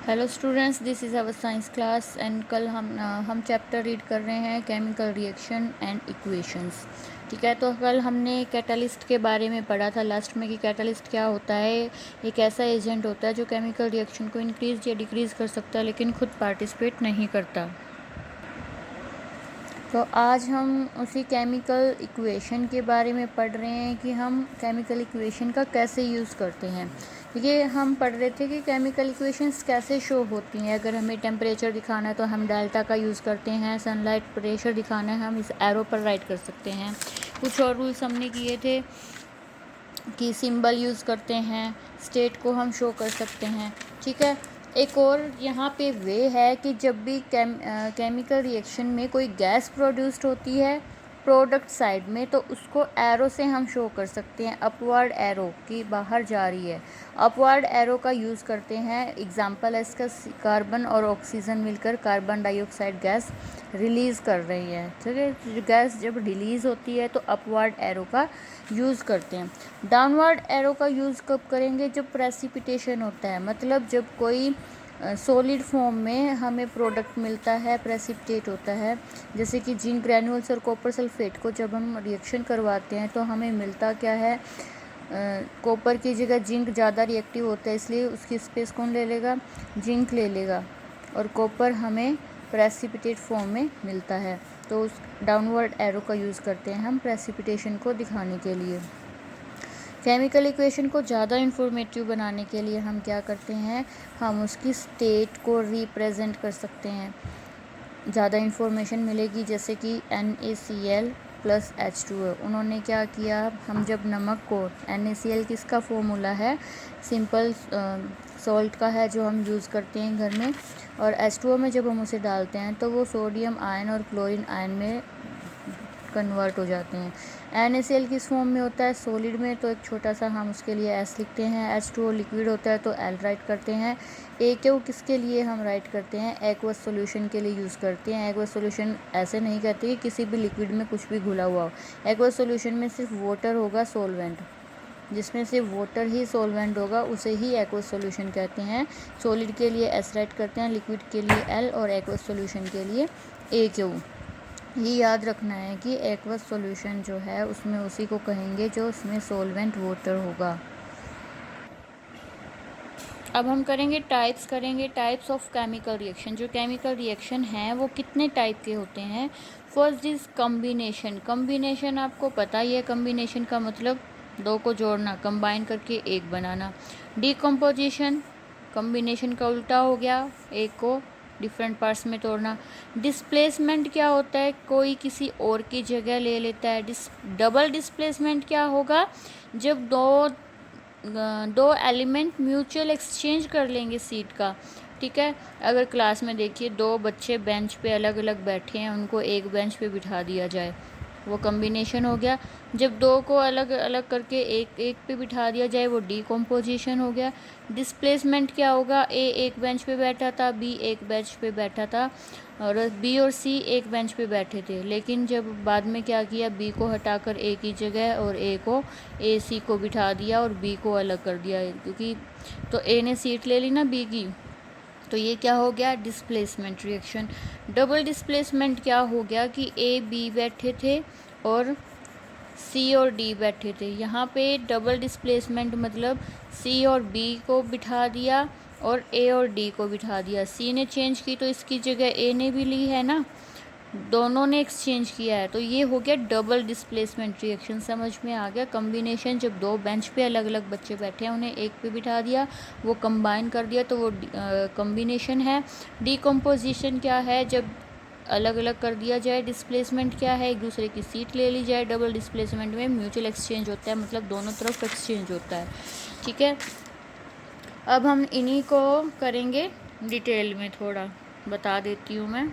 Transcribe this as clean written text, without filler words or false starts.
Hello students, this is our science class and कल हम chapter read कर रहे हैं केमिकल रिएक्शन एंड इक्वेशंस। ठीक है, तो कल हमने कैटलिस्ट के बारे में पढ़ा था लास्ट में कि कैटलिस्ट क्या होता है। एक ऐसा एजेंट होता है जो केमिकल रिएक्शन को इंक्रीज या डिक्रीज़ कर सकता है लेकिन खुद पार्टिसिपेट नहीं करता। तो आज हम उसी केमिकल इक्वेशन के बारे में पढ़ रहे हैं कि हम केमिकल इक्वेशन का कैसे यूज़ करते हैं। ये हम पढ़ रहे थे कि केमिकल इक्वेशंस कैसे शो होती हैं। अगर हमें टेम्परेचर दिखाना है तो हम डेल्टा का यूज़ करते हैं, सनलाइट प्रेशर दिखाना है हम इस एरो पर राइट कर सकते हैं। कुछ और रूल्स हमने किए थे कि सिंबल यूज़ करते हैं, स्टेट को हम शो कर सकते हैं। ठीक है, एक और यहाँ पे वे है कि जब भी केमिकल रिएक्शन में कोई गैस प्रोड्यूस्ड होती है प्रोडक्ट साइड में, तो उसको एरो से हम शो कर सकते हैं, अपवर्ड एरो की बाहर जा रही है। अपवर्ड एरो का यूज़ करते हैं। एग्जांपल है इसका, कार्बन और ऑक्सीजन मिलकर कार्बन डाइऑक्साइड गैस रिलीज़ कर रही है। ठीक है, गैस जब रिलीज़ होती है तो अपवर्ड एरो का यूज़ करते हैं। डाउनवर्ड एरो का यूज़ कब करेंगे? जब प्रेसिपिटेशन होता है, मतलब जब कोई सॉलिड फॉर्म में हमें प्रोडक्ट मिलता है, प्रेसिपिटेट होता है। जैसे कि जिंक ग्रैन्यूल्स और कॉपर सल्फेट को जब हम रिएक्शन करवाते हैं तो हमें मिलता क्या है, कॉपर की जगह जिंक ज़्यादा रिएक्टिव होता है, इसलिए उसकी स्पेस कौन ले लेगा? जिंक ले लेगा, और कॉपर हमें प्रेसिपिटेट फॉर्म में मिलता है। तो उस डाउनवर्ड एरो का यूज़ करते हैं हम प्रेसिपिटेशन को दिखाने के लिए। केमिकल इक्वेशन को ज़्यादा इंफॉर्मेटिव बनाने के लिए हम क्या करते हैं, हम उसकी स्टेट को रिप्रेजेंट कर सकते हैं। ज़्यादा इन्फॉर्मेशन मिलेगी, जैसे कि NaCl प्लस H2O। उन्होंने क्या किया, हम जब नमक को, NaCl किसका फॉर्मूला है? सिंपल सॉल्ट का है जो हम यूज़ करते हैं घर में, और H2O में जब हम उसे डालते हैं तो वो सोडियम आयन और क्लोरीन आयन में कन्वर्ट हो जाते हैं। NaCl किस फॉर्म में होता है? सॉलिड में, तो एक छोटा सा हम उसके लिए S लिखते हैं। H2O लिक्विड होता है तो L राइट करते हैं। AQ किसके लिए हम राइट करते हैं? एक्वस सॉल्यूशन के लिए यूज़ करते हैं। एक्वस सॉल्यूशन ऐसे नहीं कहते कि किसी भी लिक्विड में कुछ भी घुला हुआ हो। एक्वस सॉल्यूशन में सिर्फ वाटर होगा सोलवेंट, जिसमें से वाटर ही सॉल्वेंट होगा उसे ही एक्वस सॉल्यूशन कहते हैं। सॉलिड के लिए S राइट करते हैं, लिक्विड के लिए L और एक्वस सॉल्यूशन के लिए AQ। ये याद रखना है कि एक्वस सॉल्यूशन जो है उसमें उसी को कहेंगे जो उसमें सॉल्वेंट वाटर होगा। अब हम करेंगे टाइप्स ऑफ केमिकल रिएक्शन। जो केमिकल रिएक्शन हैं वो कितने टाइप के होते हैं? First is combination. कम्बिनेशन आपको पता ही है, कम्बिनेशन का मतलब दो को जोड़ना, कंबाइन करके एक बनाना। डीकम्पोजिशन, कम्बिनेशन का उल्टा हो गया, एक को डिफरेंट पार्ट्स में तोड़ना। डिस्प्लेसमेंट क्या होता है? कोई किसी और की जगह ले लेता है। डबल डिस्प्लेसमेंट क्या होगा? जब दो एलिमेंट म्यूचुअल एक्सचेंज कर लेंगे सीट का। ठीक है, अगर क्लास में देखिए दो बच्चे बेंच पे अलग अलग बैठे हैं, उनको एक बेंच पे बिठा दिया जाए, वो कम्बिनेशन हो गया। जब दो को अलग अलग करके एक एक पे बिठा दिया जाए, वो डीकम्पोजिशन हो गया। डिस्प्लेसमेंट क्या होगा? ए एक बेंच पे बैठा था, बी एक बेंच पे बैठा था, और बी और सी एक बेंच पे बैठे थे, लेकिन जब बाद में क्या किया, बी को हटाकर ए की जगह और ए सी को बिठा दिया और बी को अलग कर दिया, क्योंकि तो ए ने सीट ले ली ना बी की, तो ये क्या हो गया? Displacement reaction. डबल डिस्प्लेसमेंट क्या हो गया कि ए बी बैठे थे और सी और डी बैठे थे। यहाँ पे डबल डिस्प्लेसमेंट मतलब सी और बी को बिठा दिया और ए और डी को बिठा दिया। सी ने चेंज की तो इसकी जगह ए ने भी ली है ना, दोनों ने एक्सचेंज किया है, तो ये हो गया डबल डिस्प्लेसमेंट रिएक्शन। समझ में आ गया? कम्बिनेशन, जब दो बेंच पे अलग अलग बच्चे बैठे हैं, उन्हें एक पे बिठा दिया, वो कंबाइन कर दिया, तो वो कम्बिनेशन है। डीकम्पोजिशन क्या है? जब अलग अलग कर दिया जाए। डिस्प्लेसमेंट क्या है? एक दूसरे की सीट ले ली जाए। डबल डिस्प्लेसमेंट में म्यूचुअल एक्सचेंज होता है, मतलब दोनों तरफ एक्सचेंज होता है। ठीक है, अब हम इन्हीं को करेंगे डिटेल में, थोड़ा बता देती हूँ मैं।